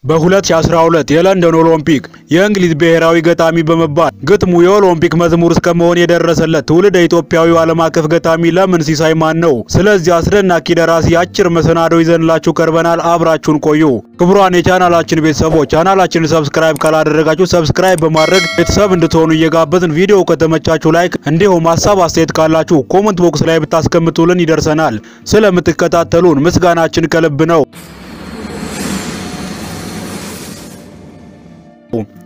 በ2012 የለንደን ኦሎምፒክ የእንግሊዝ ብሔራዊ ገጣሚ በመባል ግጥሙ የኦሎምፒክ መዝሙር እስከመሆን የደረሰለት ትውልደ ኢትዮጵያዊው ዓለም አቀፍ ገጣሚ ለምን ሲሳይ ማን ነው? ስለዚህ አስደናቂ ደራሲ አጭር መሰናዶ ይዘንላችሁ ቀርበናል። አብራችሁን ቆዩ። ክቡራን የቻናላችን ቤተሰቦች ቻናላችንን ሰብስክራይብ ካላደረጋችሁ ሰብስክራይብ በማድረግ ቤተሰብ እንድትሆኑ እየጋበዝን ቪዲዮ ከተመቻችሁ ላይክ እንዲሁም ሐሳብ አስተያየት ካላችሁ ኮሜንት ቦክስ ላይ ብታስቀምጡልን ይደርሰናል። ስለምትከታተሉን ምስጋናችን ከልብ ነው።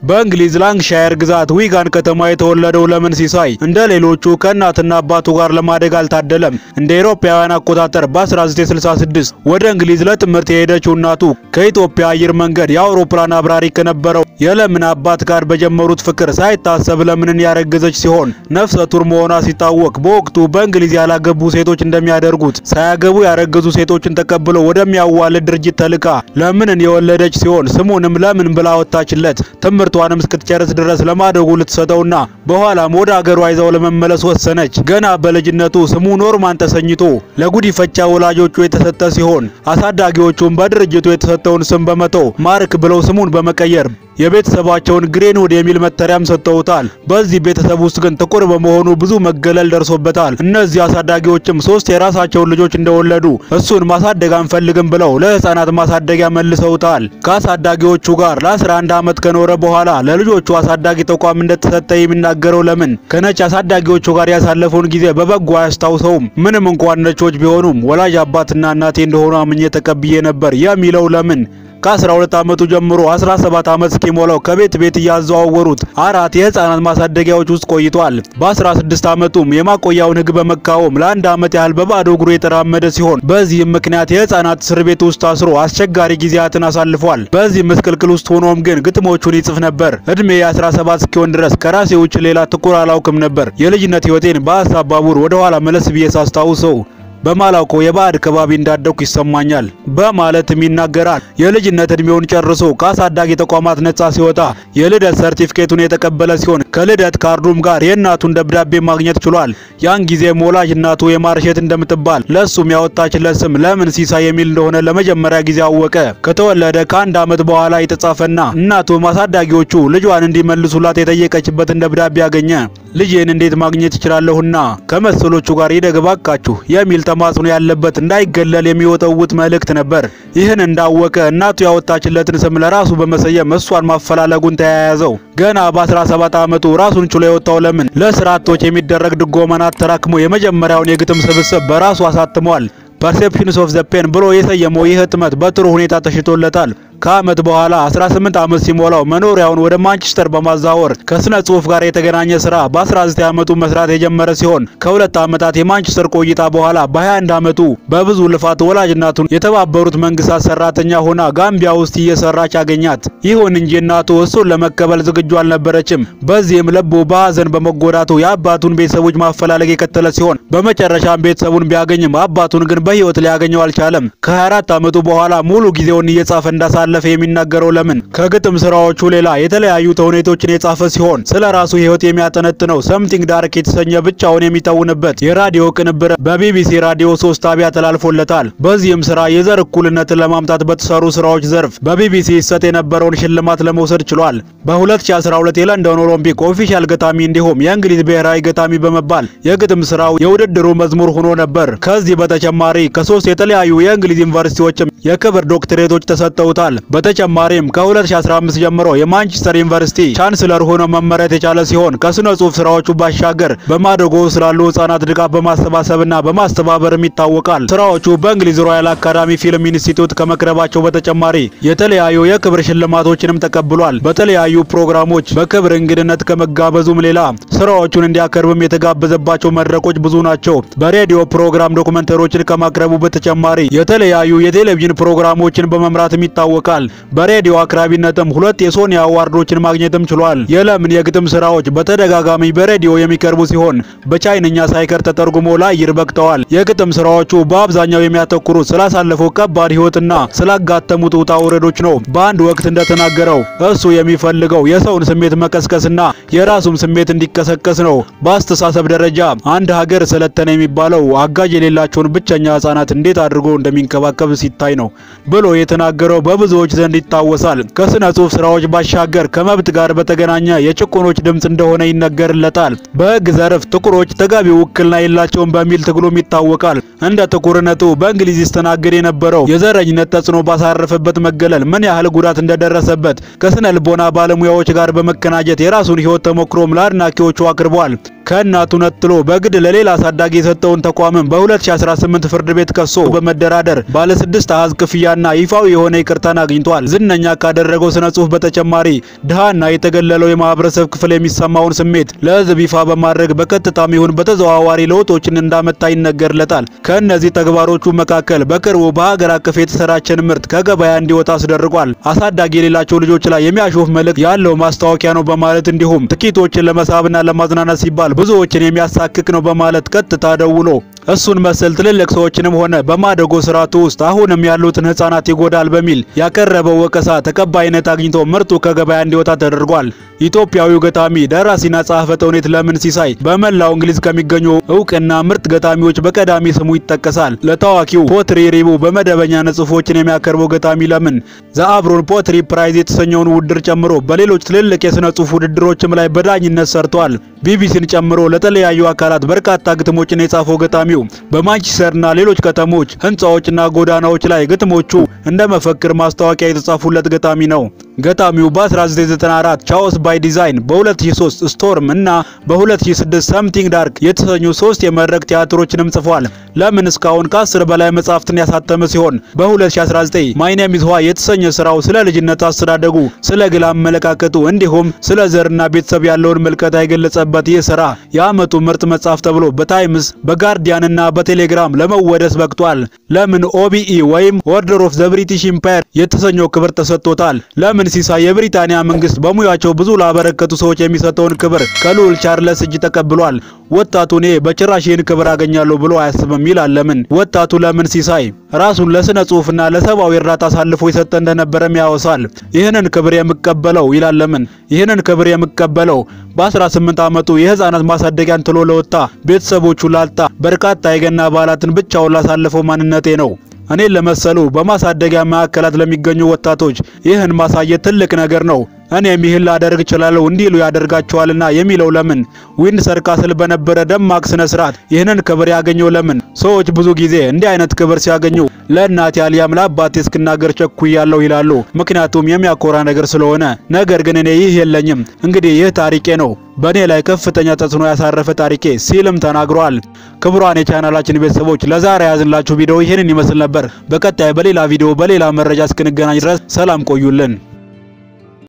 በእንግሊዝ ላንክሻየር ግዛት ዊጋን ከተማ የተወለደው ለምን ሲሳይ እንደ ሌሎቹ ከእናትና አባቱ ጋር ለማደግ አልታደለም። እንደ አውሮፓውያን አቆጣጠር በ1966 ወደ እንግሊዝ ለትምህርት የሄደችው እናቱ ከኢትዮጵያ አየር መንገድ የአውሮፕላን አብራሪ ከነበረው የለምን አባት ጋር በጀመሩት ፍቅር ሳይታሰብ ለምንን ያረገዘች ሲሆን ነፍሰ ጡር መሆኗ ሲታወቅ በወቅቱ በእንግሊዝ ያላገቡ ሴቶች እንደሚያደርጉት ሳያገቡ ያረገዙ ሴቶችን ተቀብሎ ወደሚያዋልድ ድርጅት ተልካ ለምንን የወለደች ሲሆን ስሙንም ለምን ብላ ወጣችለት። ትምህርቷንም እስክትጨርስ ድረስ ለማደጉ ልትሰጠውና በኋላም ወደ አገሯ ይዛው ለመመለስ ወሰነች። ገና በልጅነቱ ስሙ ኖርማን ተሰኝቶ ለጉዲፈቻ ወላጆቹ የተሰጠ ሲሆን አሳዳጊዎቹም በድርጅቱ የተሰጠውን ስም በመተው ማርክ ብለው ስሙን በመቀየር የቤተሰባቸውን ግሬንውድ የሚል መጠሪያም ሰጥተውታል። በዚህ ቤተሰብ ውስጥ ግን ጥቁር በመሆኑ ብዙ መገለል ደርሶበታል። እነዚህ አሳዳጊዎችም 3 የራሳቸውን ልጆች እንደወለዱ እሱን ማሳደግ አንፈልግም ብለው ለህፃናት ማሳደጊያ መልሰውታል። ከአሳዳጊዎቹ ጋር ለ11 ዓመት ከኖረ በኋላ ለልጆቹ አሳዳጊ ተቋም እንደተሰጠ የሚናገረው ለምን ከነጭ አሳዳጊዎቹ ጋር ያሳለፈውን ጊዜ በበጎ አያስታውሰውም። ምንም እንኳን ነጮች ቢሆኑም ወላጅ አባትና እናቴ እንደሆኑ አምኜ ተቀብዬ ነበር የሚለው ለምን ከ12 ዓመቱ ጀምሮ 17 ዓመት እስኪሞላው ከቤት ቤት ያዘዋወሩት 4 የህፃናት ማሳደጊያዎች ውስጥ ቆይቷል። በ16 ዓመቱም የማቆያውን ህግ በመቃወም ለአንድ ዓመት ያህል በባዶ እግሩ የተራመደ ሲሆን በዚህም ምክንያት የህፃናት እስር ቤት ውስጥ ታስሮ አስቸጋሪ ጊዜያትን አሳልፏል። በዚህ ምስቅልቅል ውስጥ ሆኖም ግን ግጥሞቹን ይጽፍ ነበር። እድሜ 17 እስኪሆን ድረስ ከራሴ ውጭ ሌላ ጥቁር አላውቅም ነበር። የልጅነት ህይወቴን በሐሳብ ባቡር ወደ ኋላ መለስ ብዬ ሳስታውሰው በማላውቀው የባዕድ ከባቢ እንዳደኩ ይሰማኛል በማለትም ይናገራል። የልጅነት እድሜውን ጨርሶ ከአሳዳጊ ተቋማት ነጻ ሲወጣ የልደት ሰርቲፊኬቱን የተቀበለ ሲሆን ከልደት ካርዱም ጋር የእናቱን ደብዳቤ ማግኘት ችሏል። ያን ጊዜም ወላጅ እናቱ የማርሸት እንደምትባል ለሱም ያወጣችለት ስም ለምን ሲሳይ የሚል እንደሆነ ለመጀመሪያ ጊዜ አወቀ። ከተወለደ ከአንድ ዓመት በኋላ የተጻፈና እናቱ አሳዳጊዎቹ ልጇን እንዲመልሱላት የጠየቀችበትን ደብዳቤ ያገኘ። ልጄን እንዴት ማግኘት ይችላልሁና ከመሰሎቹ ጋር ይደግባካችሁ የሚል ተማጽኖ ያለበት እንዳይገለል የሚወጣውት መልእክት ነበር። ይህን እንዳወቀ እናቱ ያወጣችለትን ስም ለራሱ በመሰየም እሷን ማፈላለጉን ተያያዘው። ገና በ17 ዓመቱ ራሱን ችሎ የወጣው ለምን ለስራቶች የሚደረግ ድጎማን አተራክሞ የመጀመሪያውን የግጥም ስብስብ በራሱ አሳትሟል። ፐርሴፕሽንስ ኦፍ ዘ ፔን ብሎ የሰየመው ይህ ህትመት በጥሩ ሁኔታ ተሽጦለታል። ከዓመት በኋላ 18 ዓመት ሲሞላው መኖሪያውን ወደ ማንቸስተር በማዛወር ከስነ ጽሑፍ ጋር የተገናኘ ስራ በ19 ዓመቱ መስራት የጀመረ ሲሆን ከ2 ዓመታት የማንቸስተር ቆይታ በኋላ በ21 ዓመቱ በብዙ ልፋት ወላጅ እናቱን የተባበሩት መንግስታት ሰራተኛ ሆና ጋምቢያ ውስጥ እየሰራች አገኛት። ይሁን እንጂ እናቱ እሱን ለመቀበል ዝግጁ አልነበረችም። በዚህም ልቡ በሐዘን በመጎዳቱ የአባቱን ቤተሰቦች ማፈላለግ የቀጠለ ሲሆን በመጨረሻም ቤተሰቡን ቢያገኝም አባቱን ግን በህይወት ሊያገኘው አልቻለም። ከ24 ዓመቱ በኋላ ሙሉ ጊዜውን እየጻፈ እንዳሳለፈ የሚናገረው ለምን ከግጥም ስራዎቹ ሌላ የተለያዩ ተውኔቶችን የጻፈ ሲሆን ስለራሱ ህይወት የሚያጠነጥነው ሰምቲንግ ዳርክ የተሰኘ ብቻውን የሚተውንበት የራዲዮ ቅንብር በቢቢሲ ራዲዮ 3 ጣቢያ ተላልፎለታል። በዚህም ስራ የዘር እኩልነትን ለማምጣት በተሰሩ ስራዎች ዘርፍ በቢቢሲ ይሰጥ የነበረውን ሽልማት ለመውሰድ ችሏል። በ2012 የለንደን ኦሎምፒክ ኦፊሻል ገጣሚ እንዲሁም የእንግሊዝ ብሔራዊ ገጣሚ በመባል የግጥም ስራው የውድድሩ መዝሙር ሆኖ ነበር። ከዚህ በተጨማሪ ከ3 የተለያዩ የእንግሊዝ ዩኒቨርሲቲዎችም የክብር ዶክትሬቶች ተሰጥተውታል። በተጨማሪም ከ2015 ጀምሮ የማንቸስተር ዩኒቨርሲቲ ቻንስለር ሆኖ መመረጥ የቻለ ሲሆን ከስነ ጽሑፍ ስራዎቹ ባሻገር በማደጎ ስላሉ ህፃናት ድጋፍ በማሰባሰብና በማስተባበርም ይታወቃል። ስራዎቹ በእንግሊዝ ሮያል አካዳሚ ፊልም ኢንስቲትዩት ከመቅረባቸው በተጨማሪ የተለያዩ የክብር ሽልማቶችንም ተቀብሏል። በተለያዩ ፕሮግራሞች በክብር እንግድነት ከመጋበዙም ሌላ ስራዎቹን እንዲያቀርብም የተጋበዘባቸው መድረኮች ብዙ ናቸው። በሬዲዮ ፕሮግራም ዶክመንተሪዎችን ከማቅረቡ በተጨማሪ የተለያዩ የቴሌቪዥን ፕሮግራሞችን በመምራትም ይታወቃል። በሬዲዮ አቅራቢነትም 2 የሶኒ አዋርዶችን ማግኘትም ችሏል። የለምን የግጥም ስራዎች በተደጋጋሚ በሬዲዮ የሚቀርቡ ሲሆን በቻይንኛ ሳይቀር ተተርጉሞ ለአየር በቅተዋል። የግጥም ስራዎቹ በአብዛኛው የሚያተኩሩት ስላሳለፈው ከባድ ህይወትና ስላጋጠሙት ውጣ ውረዶች ነው። በአንድ ወቅት እንደተናገረው እሱ የሚፈልገው የሰውን ስሜት መቀስቀስና የራሱም ስሜት እንዲቀሰቀስ ነው። በአስተሳሰብ ደረጃ አንድ ሀገር ሰለጠነ የሚባለው አጋዥ የሌላቸውን ብቸኛ ህፃናት እንዴት አድርጎ እንደሚንከባከብ ሲታይ ነው ብሎ የተናገረው በብዙ በብዙዎች ዘንድ ይታወሳል። ከስነ ጽሑፍ ስራዎች ባሻገር ከመብት ጋር በተገናኘ የጭቁኖች ድምጽ እንደሆነ ይነገርለታል። በሕግ ዘርፍ ጥቁሮች ተገቢው ውክልና የላቸውም በሚል ትግሉም ይታወቃል። እንደ ጥቁርነቱ በእንግሊዝ ይስተናገድ የነበረው የዘረኝነት ተጽዕኖ ባሳረፈበት መገለል ምን ያህል ጉዳት እንደደረሰበት ከስነ ልቦና ባለሙያዎች ጋር በመቀናጀት የራሱን ሕይወት ተሞክሮም ለአድናቂዎቹ አቅርቧል። ከእናቱ ነጥሎ በግድ ለሌላ አሳዳጊ የሰጠውን ተቋምም በ2018 ፍርድ ቤት ከሶ በመደራደር ባለ 6 አሃዝ ክፍያና ይፋዊ የሆነ ይቅርታን አግኝቷል። ዝነኛ ካደረገው ስነ ጽሑፍ በተጨማሪ ድሃና የተገለለው የማህበረሰብ ክፍል የሚሰማውን ስሜት ለሕዝብ ይፋ በማድረግ በቀጥታም ይሁን በተዘዋዋሪ ለውጦችን እንዳመጣ ይነገርለታል። ከእነዚህ ተግባሮቹ መካከል በቅርቡ በሀገር አቀፍ የተሰራጨን ምርት ከገበያ እንዲወጣ አስደርጓል። አሳዳጊ የሌላቸው ልጆች ላይ የሚያሾፍ መልእክት ያለው ማስታወቂያ ነው በማለት እንዲሁም ጥቂቶችን ለመሳብና ለማዝናናት ሲባል ብዙዎችን የሚያሳክክ ነው በማለት ቀጥታ ደውሎ እሱን መሰል ትልልቅ ሰዎችንም ሆነ በማደጎ ስርዓቱ ውስጥ አሁንም ያሉትን ህፃናት ይጎዳል በሚል ያቀረበው ወቀሳ ተቀባይነት አግኝቶ ምርቱ ከገበያ እንዲወጣ ተደርጓል። ኢትዮጵያዊው ገጣሚ ደራሲና ጸሐፌ ተውኔት ለምን ሲሳይ በመላው እንግሊዝ ከሚገኙ እውቅና ምርጥ ገጣሚዎች በቀዳሚ ስሙ ይጠቀሳል። ለታዋቂው ፖትሪ ሪቡ በመደበኛ ጽሑፎችን የሚያቀርበው ገጣሚ ለምን ዘአብሮን ፖትሪ ፕራይዝ የተሰኘውን ውድድር ጨምሮ በሌሎች ትልልቅ የስነ ጽሑፍ ውድድሮችም ላይ በዳኝነት ሰርቷል። ቢቢሲን ጨምሮ ለተለያዩ አካላት በርካታ ግጥሞችን የጻፈው ገጣሚው በማንቸስተርና ሌሎች ከተሞች ህንጻዎችና ጎዳናዎች ላይ ግጥሞቹ እንደ መፈክር ማስታወቂያ የተጻፉለት ገጣሚ ነው። ገጣሚው በ1994 ቻኦስ ባይ ዲዛይን፣ በ2003 ስቶርም እና በ2006 ሰምቲንግ ዳርክ የተሰኙ 3 የመድረክ ቲያትሮችንም ጽፏል። ለምን እስካሁን ከ10 በላይ መጻሕፍትን ያሳተመ ሲሆን በ2019 ማይ ኔም ኢዝ ዋይ የተሰኘ ስራው ስለ ልጅነት አስተዳደጉ፣ ስለ ግል አመለካከቱ እንዲሁም ስለ ዘርና ቤተሰብ ያለውን ምልከታ የገለጸበት ይህ ስራ የዓመቱ ምርጥ መጽሐፍ ተብሎ በታይምስ በጋርዲያንና በቴሌግራም ለመወደስ በቅቷል። ለምን ኦቢኢ ወይም ኦርደር ኦፍ ዘ ብሪቲሽ ኢምፓየር የተሰኘው ክብር ተሰጥቶታል። ለምን ሲሳይ የብሪታንያ መንግስት በሙያቸው ብዙ ላበረከቱ ሰዎች የሚሰጠውን ክብር ከልዑል ቻርልስ እጅ ተቀብሏል። ወጣቱ እኔ በጭራሽ ይህን ክብር አገኛለሁ ብሎ አያስብም ይላል ለምን። ወጣቱ ለምን ሲሳይ ራሱን ለስነ ጽሑፍና ለሰብአዊ እርዳታ አሳልፎ የሰጠ እንደነበረም ያወሳል። ይህንን ክብር የምቀበለው ይላል ለምን ይህንን ክብር የምቀበለው በ18 ዓመቱ የህፃናት ማሳደጊያን ትሎ ለወጣ ቤተሰቦቹ ላጣ በርካታ የገና በዓላትን ብቻውን ላሳለፈው ማንነቴ ነው። እኔን ለመሰሉ በማሳደጊያ ማዕከላት ለሚገኙ ወጣቶች ይህን ማሳየት ትልቅ ነገር ነው። እኔም ይህን ላደርግ እችላለሁ እንዲሉ ያደርጋቸዋልና የሚለው ለምን ዊንድሰር ካስል በነበረ ደማቅ ስነ ስርዓት ይህንን ክብር ያገኘው ለምን ሰዎች ብዙ ጊዜ እንዲህ አይነት ክብር ሲያገኙ ለእናቴ አልያም ለአባቴ እስክናገር ቸኩያለሁ ይላሉ፣ ምክንያቱም የሚያኮራ ነገር ስለሆነ። ነገር ግን እኔ ይህ የለኝም። እንግዲህ ይህ ታሪኬ ነው፣ በእኔ ላይ ከፍተኛ ተጽዕኖ ያሳረፈ ታሪኬ ሲልም ተናግሯል። ክቡራን የቻናላችን ቤተሰቦች ለዛሬ ያዝንላችሁ ቪዲዮ ይህንን ይመስል ነበር። በቀጣይ በሌላ ቪዲዮ በሌላ መረጃ እስክንገናኝ ድረስ ሰላም ቆዩልን።